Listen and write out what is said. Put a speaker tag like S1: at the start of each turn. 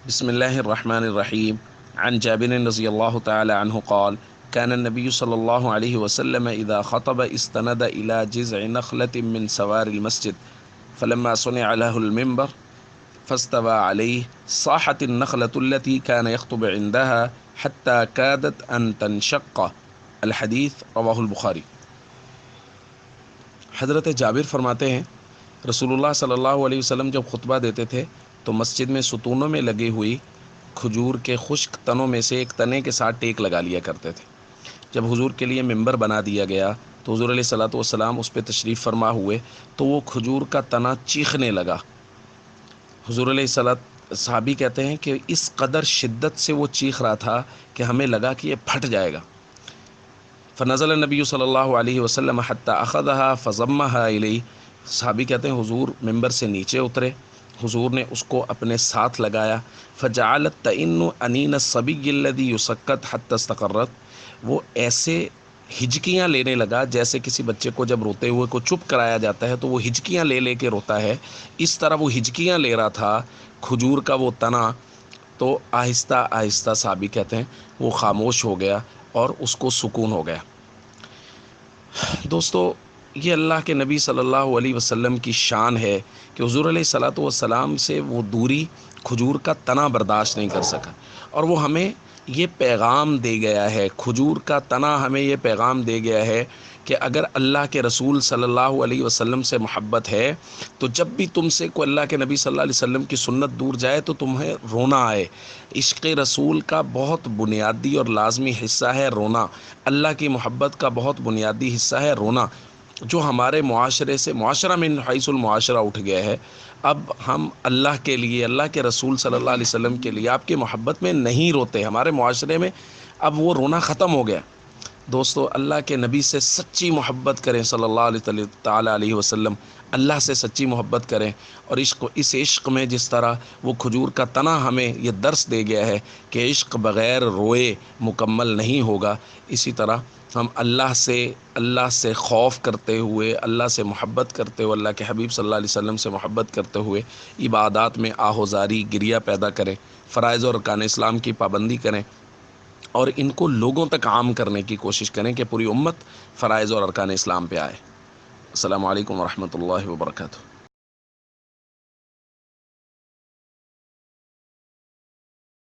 S1: بسم الله الرحمن الرحيم. عن جابر رضي الله تعالى عنه قال: كان النبي صلى الله عليه وسلم إذا خطب استند إلى جذع نخلة من سوار المسجد، فلما صنع له المنبر فاستوى عليه صاحت النخلة التي كان يخطب عندها حتى كادت أن تنشق. الحديث رواه البخاری. حضرت جابر فرماتے ہیں رسول اللہ صلی اللہ علیہ وسلم جب خطبہ دیتے تھے تو مسجد میں ستونوں میں لگی ہوئی کھجور کے خشک تنوں میں سے ایک تنے کے ساتھ ٹیک لگا لیا کرتے تھے۔ جب حضور کے لیے ممبر بنا دیا گیا تو حضور علیہ الصلوۃ والسلام اس پہ تشریف فرما ہوئے تو وہ کھجور کا تنا چیخنے لگا۔ حضور علیہ الصلوۃ صحابی کہتے ہیں کہ اس قدر شدت سے وہ چیخ رہا تھا کہ ہمیں لگا کہ یہ پھٹ جائے گا۔ فنزل النبی صلی اللہ علیہ وسلم حتی اخذها فضمها الیہ، صحابی کہتے ہیں حضور ممبر سے نیچے اترے، حضور نے اس کو اپنے ساتھ لگایا۔ فجعلت تئن انین الصبی الذی یسکت حتی استقرت، وہ ایسے ہجکیاں لینے لگا جیسے کسی بچے کو جب روتے ہوئے کو چپ کرایا جاتا ہے تو وہ ہجکیاں لے لے کے روتا ہے، اس طرح وہ ہجکیاں لے رہا تھا کھجور کا وہ تنا۔ تو آہستہ آہستہ صحابی کہتے ہیں وہ خاموش ہو گیا اور اس کو سکون ہو گیا۔ دوستو، یہ اللہ کے نبی صلی اللہ علیہ وسلم کی شان ہے کہ حضور علیہ الصلوۃ والسلام سے وہ دوری کھجور کا تنا برداشت نہیں کر سکا، اور وہ ہمیں یہ پیغام دے گیا ہے، کھجور کا تنا ہمیں یہ پیغام دے گیا ہے کہ اگر اللہ کے رسول صلی اللہ علیہ وسلم سے محبت ہے تو جب بھی تم سے کوئی اللہ کے نبی صلی اللہ علیہ وسلم کی سنت دور جائے تو تمہیں رونا آئے۔ عشق رسول کا بہت بنیادی اور لازمی حصہ ہے رونا، اللہ کی محبت کا بہت بنیادی حصہ ہے رونا، جو ہمارے معاشرے سے معاشرہ من حیث المعاشرہ اٹھ گیا ہے۔ اب ہم اللہ کے لیے، اللہ کے رسول صلی اللہ علیہ وسلم کے لیے، آپ کی محبت میں نہیں روتے، ہمارے معاشرے میں اب وہ رونا ختم ہو گیا۔ دوستو، اللہ کے نبی سے سچی محبت کریں صلی اللہ علیہ تعالیٰ علیہ وسلم، اللہ سے سچی محبت کریں، اور اس عشق میں جس طرح وہ کھجور کا تنا ہمیں یہ درس دے گیا ہے کہ عشق بغیر روئے مکمل نہیں ہوگا، اسی طرح ہم اللہ سے خوف کرتے ہوئے، اللہ سے محبت کرتے ہوئے، اللہ کے حبیب صلی اللہ علیہ وسلم سے محبت کرتے ہوئے عبادات میں آہوزاری گریہ پیدا کریں، فرائض اور ارکان اسلام کی پابندی کریں، اور ان کو لوگوں تک عام کرنے کی کوشش کریں کہ پوری امت فرائض اور ارکان اسلام پہ آئے۔ السلام علیکم ورحمۃ اللہ وبرکاتہ۔